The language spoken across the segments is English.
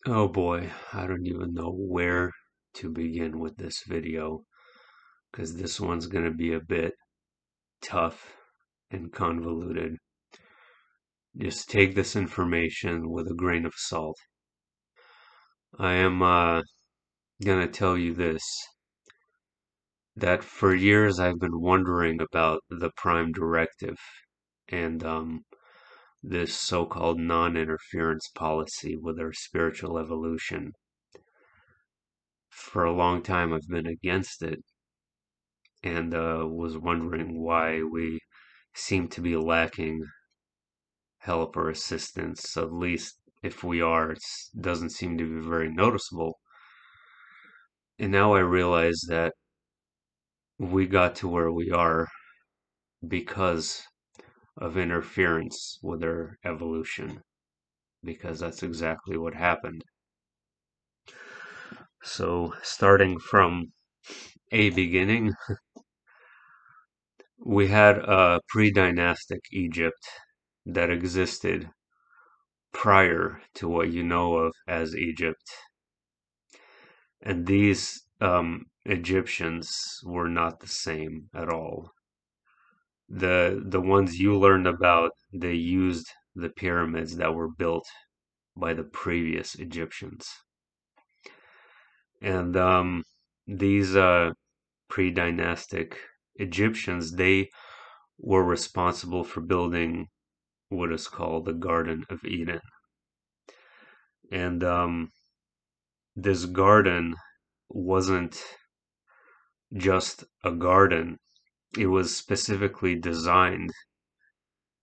Oh boy, I don't even know where to begin with this video because this one's going to be a bit tough and convoluted. Just take this information with a grain of salt. I am going to tell you this, that for years I've been wondering about the Prime Directive and this so-called non-interference policy with our spiritual evolution. For a long time I've been against it and was wondering why we seem to be lacking help or assistance. At least if we are, it doesn't seem to be very noticeable. And now I realize that we got to where we are because of interference with our evolution, because that's exactly what happened. So, starting from a beginning, we had a pre-dynastic Egypt that existed prior to what you know of as Egypt. And these Egyptians were not the same at all. The ones you learned about, they used the pyramids that were built by the previous Egyptians. And these pre-dynastic Egyptians, they were responsible for building what is called the Garden of Eden. And this garden wasn't just a garden. It was specifically designed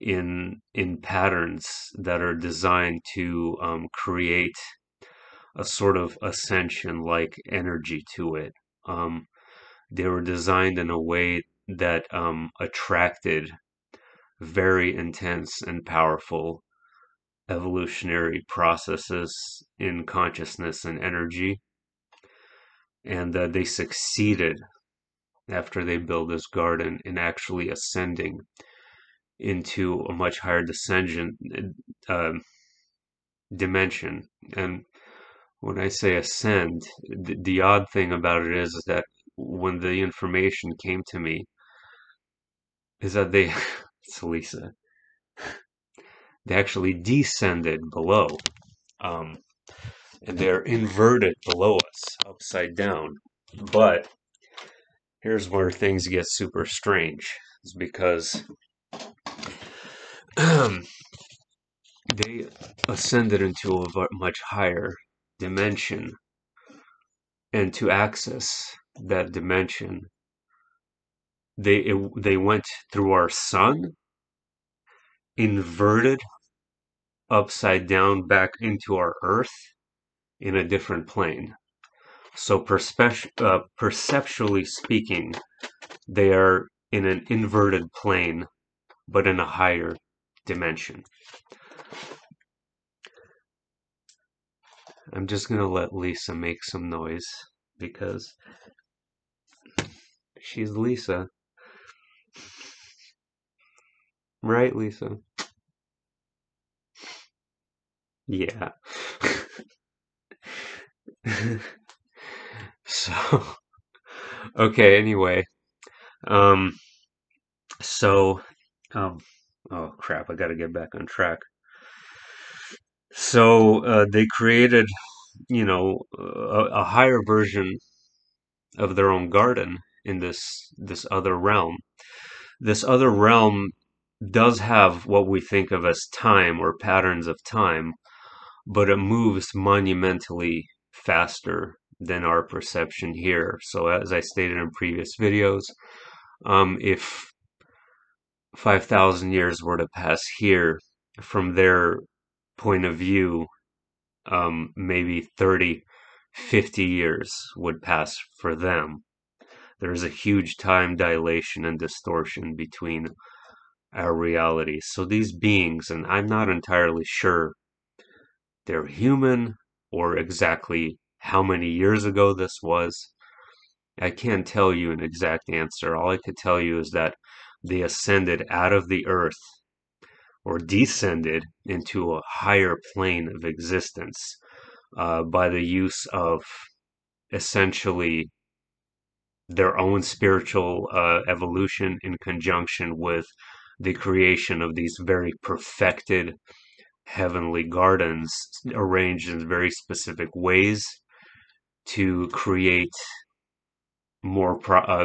in patterns that are designed to create a sort of ascension-like energy to it. Um, they were designed in a way that attracted very intense and powerful evolutionary processes in consciousness and energy, and they succeeded after they built this garden in actually ascending into a much higher uh, dimension. And when I say ascend, the odd thing about it is that when the information came to me, is that they, it's Lisa, they actually descended below. Um, and they're inverted below us, upside down. But here's where things get super strange, is because they ascended into a much higher dimension, and to access that dimension, they went through our sun, inverted upside down back into our Earth in a different plane. So perceptually speaking, they are in an inverted plane, but in a higher dimension. I'm just gonna let Lisa make some noise because she's Lisa. Right, Lisa? Yeah. So, okay, anyway. Um, so, um, oh crap, I gotta get back on track. So, they created, a higher version of their own garden in this other realm. This other realm does have what we think of as time or patterns of time, but it moves monumentally faster than our perception here. So as I stated in previous videos, if 5,000 years were to pass here, from their point of view, maybe 30, 50 years would pass for them. There's a huge time dilation and distortion between our realities. So these beings, and I'm not entirely sure they're human or exactly how many years ago this was. I can't tell you an exact answer. All I could tell you is that they ascended out of the earth or descended into a higher plane of existence by the use of essentially their own spiritual evolution in conjunction with the creation of these very perfected heavenly gardens arranged in very specific ways to create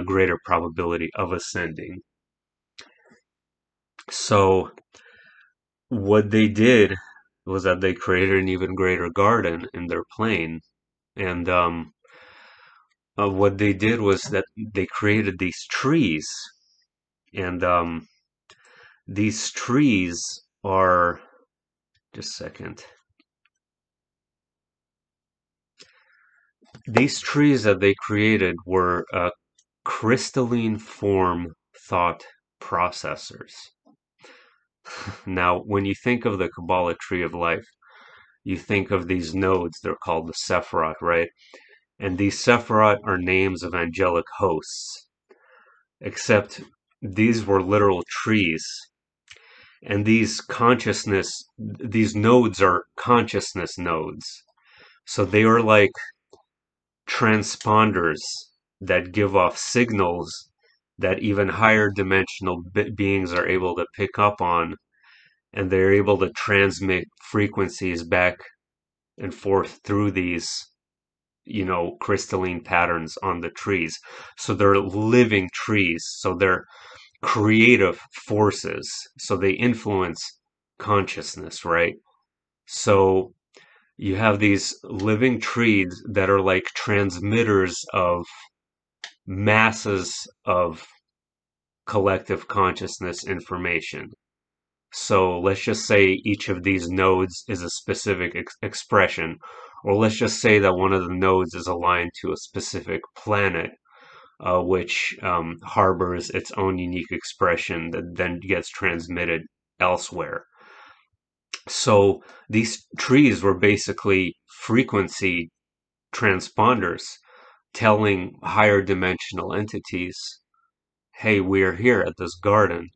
greater probability of ascending. So what they did was that they created an even greater garden in their plane, and what they did was that they created these trees, and these trees are, just a second. These trees that they created were crystalline form thought processors. Now, when you think of the Kabbalah tree of life, you think of these nodes, they're called the Sephirot, right? And these Sephirot are names of angelic hosts, except these were literal trees. And these nodes are consciousness nodes. So they are like transponders that give off signals that even higher dimensional beings are able to pick up on, and they're able to transmit frequencies back and forth through these, crystalline patterns on the trees. So they're living trees. So they're creative forces. So they influence consciousness, right? So you have these living trees that are like transmitters of masses of collective consciousness information. So let's just say each of these nodes is a specific expression, or let's just say that one of the nodes is aligned to a specific planet, which harbors its own unique expression that then gets transmitted elsewhere. So these trees were basically frequency transponders telling higher dimensional entities, hey, we're here at this garden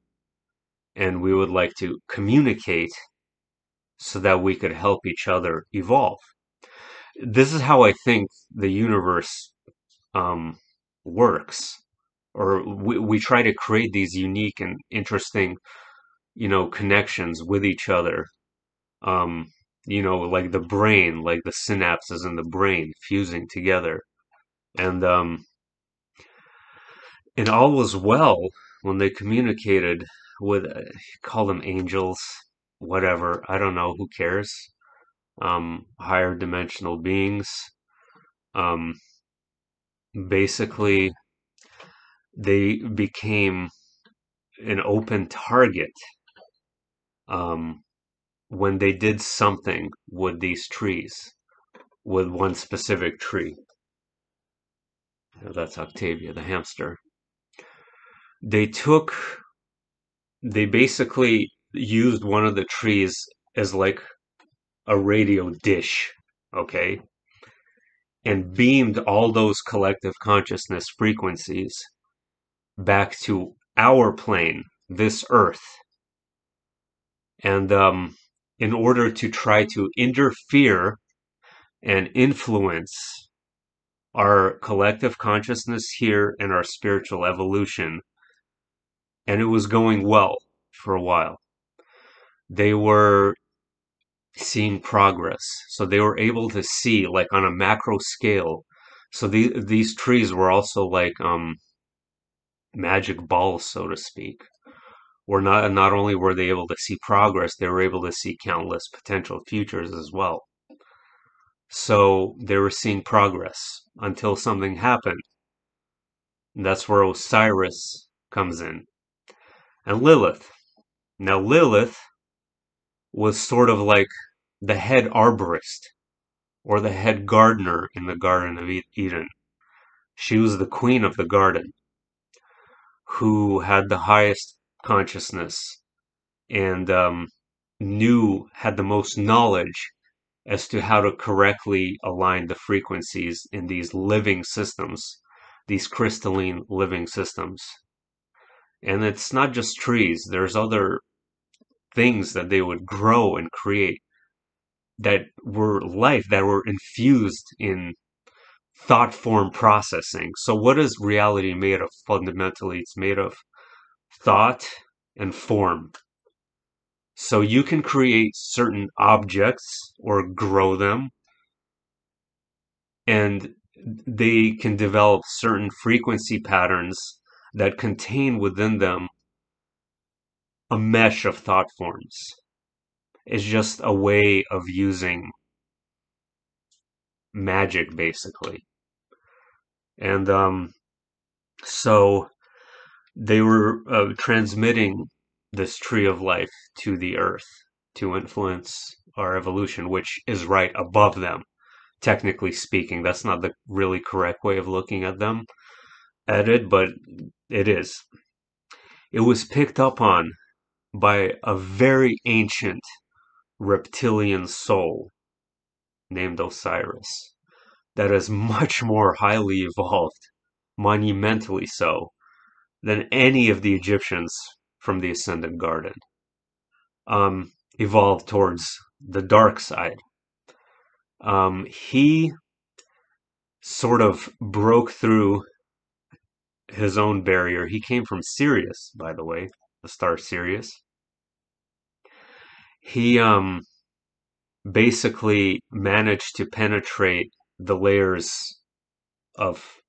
and we would like to communicate so that we could help each other evolve. This is how I think the universe works. Or we try to create these unique and interesting, connections with each other. Um, like the brain, like the synapses in the brain fusing together. And all was well when they communicated with, call them angels, whatever. I don't know. Who cares? Higher dimensional beings. Um, Basically, they became an open target um, when they did something with these trees, with one specific tree. That's Octavia, the hamster. They took, they basically used one of the trees as like a radio dish, okay? And beamed all those collective consciousness frequencies back to our plane, this earth. And in order to try to interfere and influence our collective consciousness here and our spiritual evolution. And it was going well for a while. They were seeing progress. So they were able to see like on a macro scale. So these trees were also like magic balls, so to speak. Or not only were they able to see progress, they were able to see countless potential futures as well. So they were seeing progress until something happened. And that's where Osiris comes in. And Lilith. Now Lilith was sort of like the head arborist or the head gardener in the Garden of Eden. She was the queen of the garden who had the highest consciousness and had the most knowledge as to how to correctly align the frequencies in these living systems, these crystalline living systems. And it's not just trees, there's other things that they would grow and create. that were life, that were infused in thought form processing. So what is reality made of? Fundamentally, it's made of thought and form. So you can create certain objects or grow them, and they can develop certain frequency patterns that contain within them a mesh of thought forms. It's just a way of using magic, basically. And so they were transmitting this tree of life to the earth to influence our evolution, which is right above them, technically speaking. That's not the really correct way of looking at it, but it is. It was picked up on by a very ancient reptilian soul named Osiris that is much more highly evolved, monumentally so, than any of the Egyptians from the Ascendant Garden. Evolved towards the dark side. He sort of broke through his own barrier. He came from Sirius, by the way, the star Sirius. He basically managed to penetrate the layers of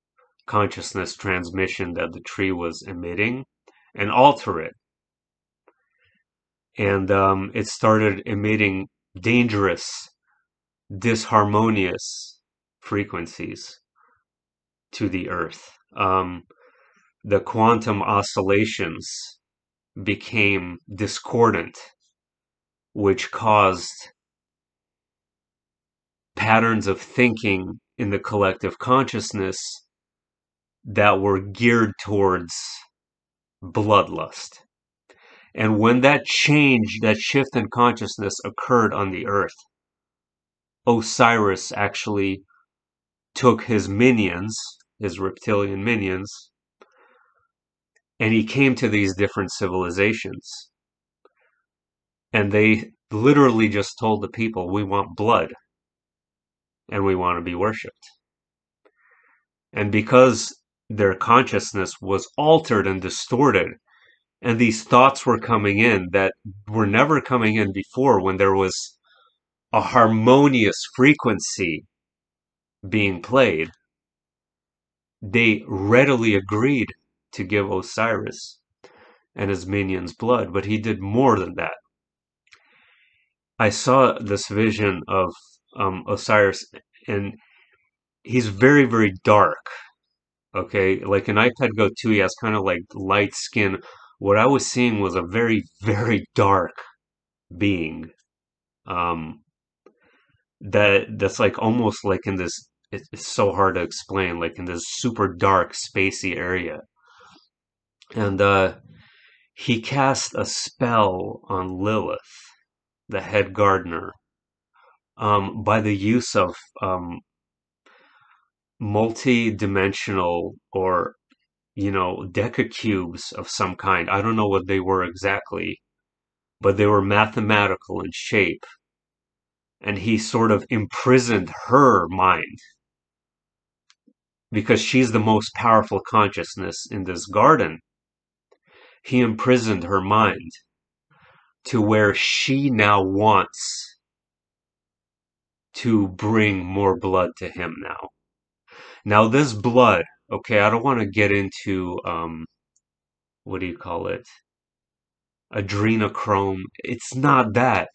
consciousness transmission that the tree was emitting and alter it. And it started emitting dangerous, disharmonious frequencies to the earth. The quantum oscillations became discordant, which caused patterns of thinking in the collective consciousness that were geared towards bloodlust. And when that change, that shift in consciousness occurred on the earth, Osiris actually took his minions, his reptilian minions, and he came to these different civilizations. And they literally just told the people, we want blood and we want to be worshipped. And because their consciousness was altered and distorted, and these thoughts were coming in that were never coming in before when there was a harmonious frequency being played, they readily agreed to give Osiris and his minions blood, but he did more than that. I saw this vision of Osiris, and he's very, very dark. Okay, like an iPad Go 2, he has kind of like light skin. What I was seeing was a very, very dark being. Um, that's like almost like in this. It's so hard to explain. Like in this super dark, spacey area, and he cast a spell on Lilith, the head gardener, by the use of multi-dimensional or decacubes of some kind. I don't know what they were exactly, but they were mathematical in shape. And he sort of imprisoned her mind because she's the most powerful consciousness in this garden. He imprisoned her mind to where she now wants to bring more blood to him now. Now, this blood, okay, I don't want to get into, what do you call it? Adrenochrome. It's not that.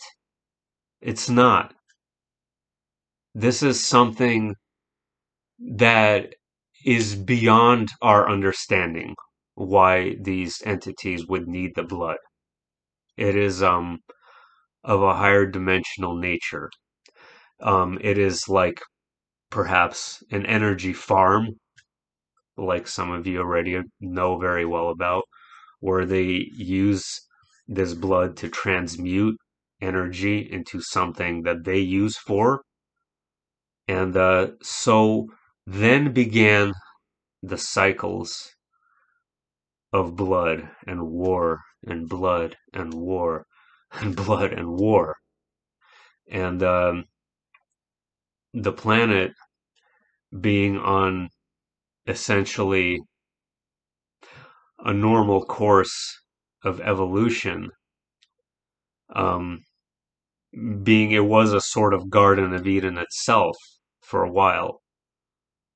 It's not. This is something that is beyond our understanding why these entities would need the blood. It is of a higher dimensional nature. It is like perhaps an energy farm, like some of you already know very well about, where they use this blood to transmute energy into something that they use for. And so then began the cycles of blood and war and blood and war and blood and war. And the planet being on essentially a normal course of evolution, um, being it was a sort of Garden of Eden itself for a while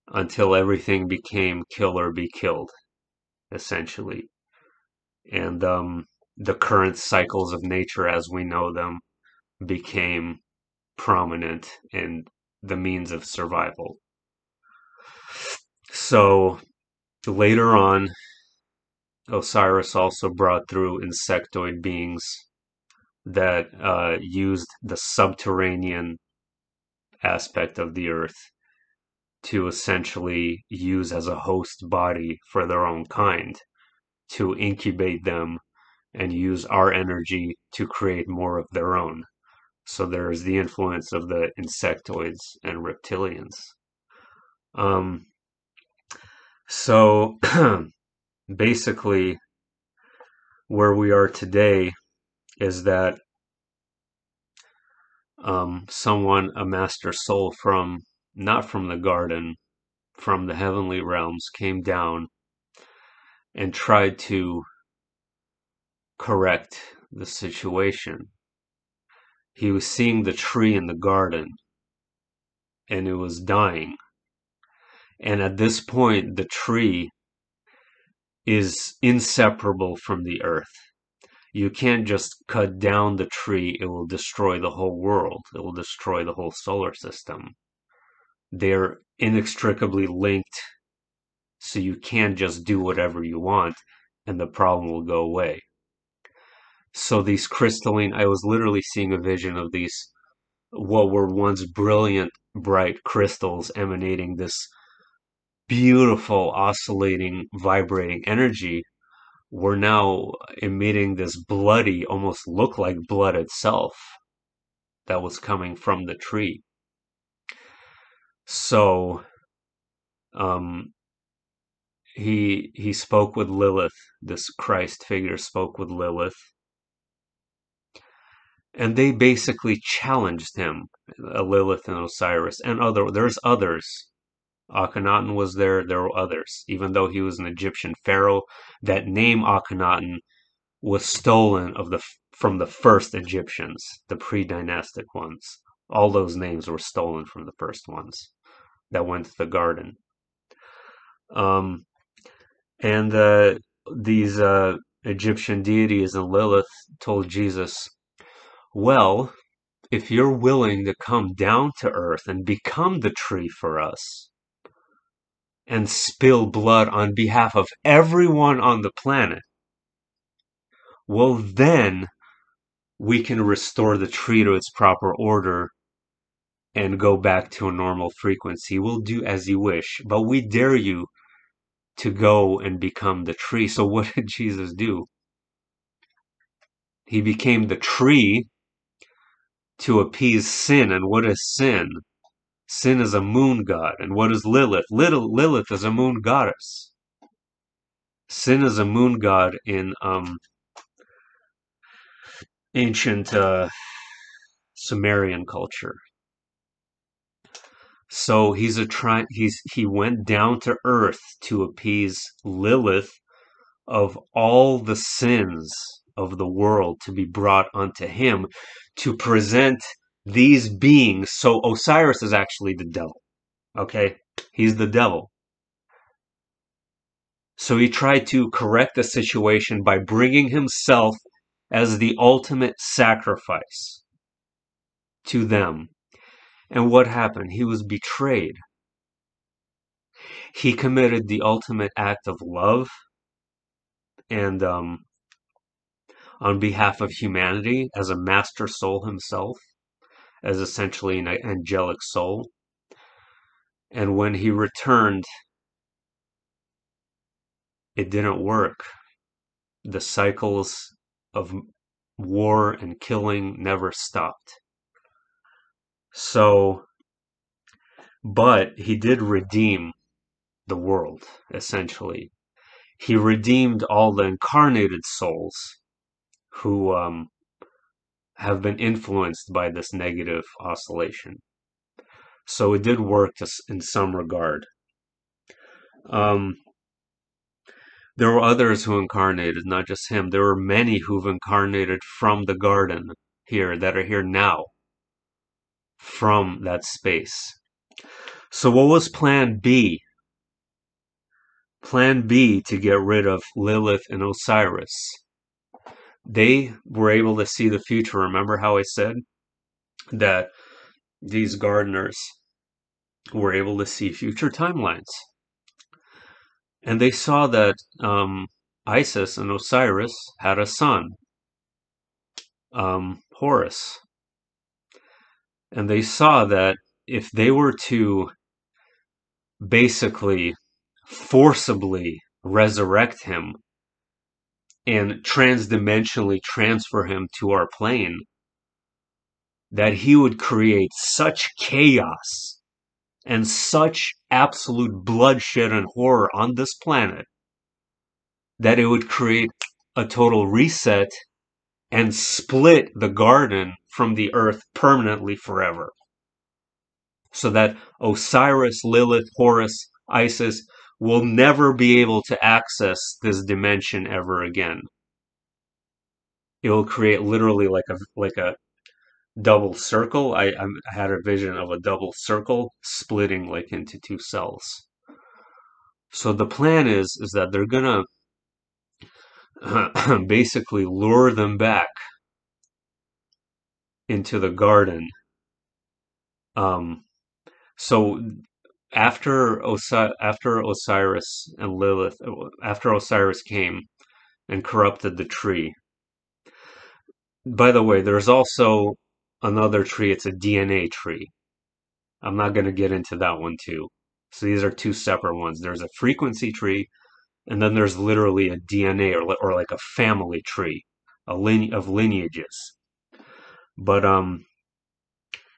until everything became kill or be killed, essentially. And the current cycles of nature as we know them became prominent in the means of survival. So later on, Osiris also brought through insectoid beings that used the subterranean aspect of the earth to essentially use as a host body for their own kind, to incubate them and use our energy to create more of their own. So there's the influence of the insectoids and reptilians. Um, so basically, where we are today is that someone, a master soul from, not from the garden, from the heavenly realms, came down and tried to correct the situation. He was seeing the tree in the garden and it was dying. And at this point, the tree is inseparable from the earth. You can't just cut down the tree, it will destroy the whole world, it will destroy the whole solar system. They're inextricably linked, so you can't just do whatever you want and the problem will go away. So these crystalline, I was literally seeing a vision of these, what were once brilliant, bright crystals emanating this beautiful, oscillating, vibrating energy, were now emitting this bloody, almost looked like blood itself that was coming from the tree. So um, he spoke with Lilith. This Christ figure spoke with Lilith, and they basically challenged him, Lilith and Osiris, and there's others. Akhenaten was there. There were others. Even though he was an Egyptian pharaoh, that name Akhenaten was stolen from the first Egyptians, the pre-dynastic ones. All those names were stolen from the first ones that went to the garden. Um, and these Egyptian deities and Lilith told Jesus, well, if you're willing to come down to earth and become the tree for us and spill blood on behalf of everyone on the planet, well, then we can restore the tree to its proper order and go back to a normal frequency. We'll do as you wish, but we dare you to go and become the tree. So what did Jesus do? He became the tree to appease sin. And what is sin? Sin is a moon god. And what is Lilith? Lilith is a moon goddess. Sin is a moon god in ancient Sumerian culture. So he went down to earth to appease Lilith of all the sins of the world to be brought unto him, to present these beings. So Osiris is actually the devil. Okay? He's the devil. So he tried to correct the situation by bringing himself as the ultimate sacrifice to them. And what happened? He was betrayed. He committed the ultimate act of love and on behalf of humanity as a master soul himself, as essentially an angelic soul. And when he returned, it didn't work. The cycles of war and killing never stopped. So, but he did redeem the world, essentially. He redeemed all the incarnated souls who have been influenced by this negative oscillation. So it did work in some regard. Um, there were others who incarnated, not just him. There were many who've incarnated from the garden here that are here now from that space. So what was plan B? Plan B to get rid of Lilith and Osiris. They were able to see the future. Remember how I said that these gardeners were able to see future timelines? And they saw that Isis and Osiris had a son, Horus. And they saw that if they were to basically forcibly resurrect him and transdimensionally transfer him to our plane, that he would create such chaos and such absolute bloodshed and horror on this planet that it would create a total reset and split the garden from the earth permanently forever. So that Osiris, Lilith, Horus, Isis will never be able to access this dimension ever again. It will create literally like a double circle. I had a vision of a double circle splitting like into two cells. So the plan is that they're gonna basically lure them back into the garden. So after Osiris and Lilith, after Osiris came and corrupted the tree. By the way, there's also another tree. It's a DNA tree. I'm not going to get into that one too. So these are two separate ones. There's a frequency tree, and then there's literally a DNA or like a family tree, a of lineages. But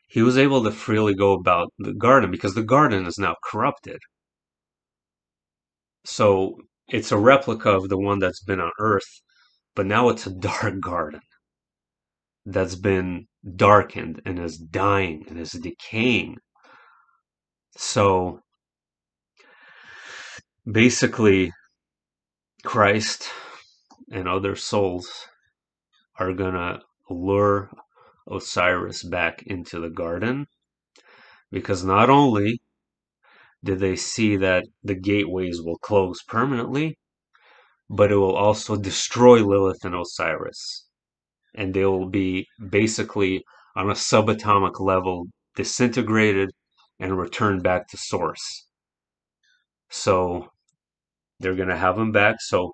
he was able to freely go about the garden because the garden is now corrupted. So it's a replica of the one that's been on Earth, but now it's a dark garden that's been darkened and is dying and is decaying. So basically, Christ and other souls are gonna lure Osiris back into the garden because not only did they see that the gateways will close permanently, but it will also destroy Lilith and Osiris. And they will be basically on a subatomic level disintegrated and returned back to source. So they're going to have him back. So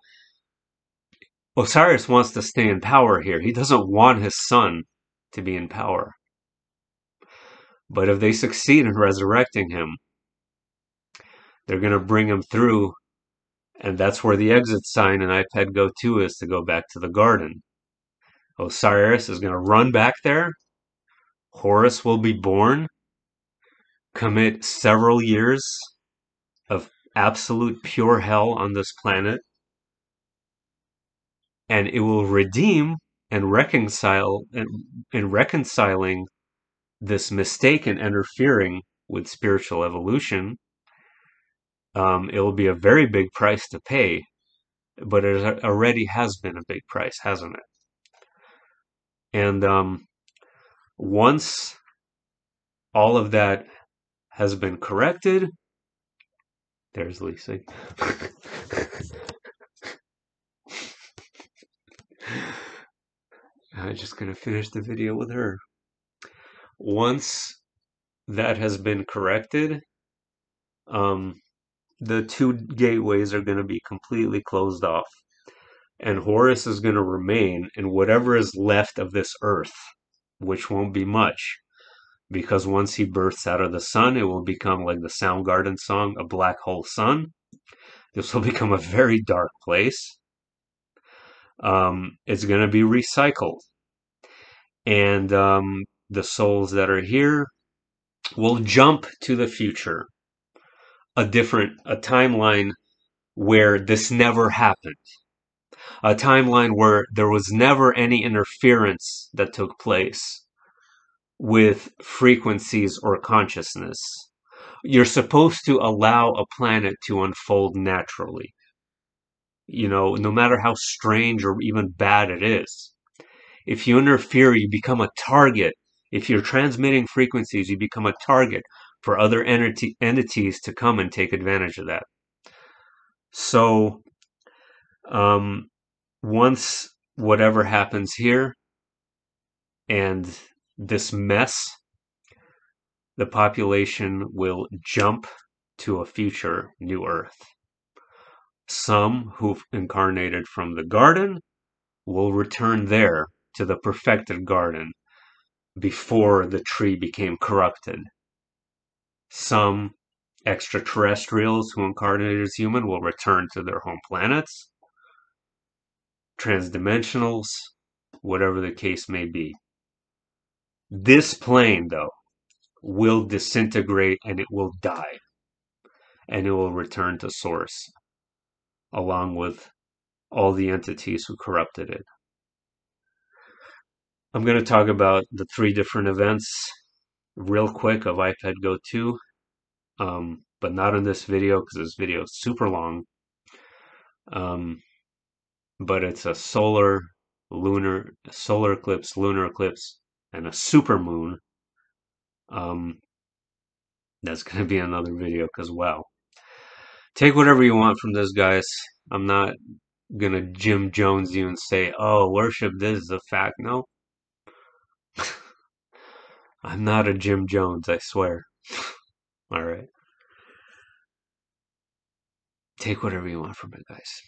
Osiris wants to stay in power here. He doesn't want his son to be in power. But if they succeed in resurrecting him, they're going to bring him through, and that's where the exit sign in iPad Go 2 is to go back to the garden. Osiris is going to run back there. Horus will be born, commit several years of absolute pure hell on this planet, and it will redeem and reconcile in reconciling this mistake and interfering with spiritual evolution. It will be a very big price to pay, but it already has been a big price, hasn't it? And once all of that has been corrected, there's Lisa. I'm just going to finish the video with her. Once that has been corrected, the two gateways are going to be completely closed off. And Horus is going to remain in whatever is left of this earth, which won't be much. Because once he births out of the sun, it will become like the Soundgarden song, a black hole sun. This will become a very dark place. It's going to be recycled. And the souls that are here will jump to the future. A timeline where this never happened. A timeline where there was never any interference that took place with frequencies or consciousness. You're supposed to allow a planet to unfold naturally. No matter how strange or even bad it is. If you interfere, you become a target. If you're transmitting frequencies, you become a target for other entities to come and take advantage of that. So, um, once whatever happens here and this mess, the population will jump to a future new Earth. Some who've incarnated from the garden will return there to the perfected garden before the tree became corrupted. Some extraterrestrials who incarnated as human will return to their home planets. Transdimensionals, whatever the case may be. This plane, though, will disintegrate and it will die. And it will return to source, along with all the entities who corrupted it. I'm going to talk about the 3 different events real quick of iPad Go 2, but not in this video because this video is super long. But it's a solar eclipse, lunar eclipse, and a supermoon. That's going to be another video because, wow. Take whatever you want from this, guys. I'm not going to Jim Jones you and say, oh, worship this is a fact. No. I'm not a Jim Jones, I swear. All right. Take whatever you want from it, guys.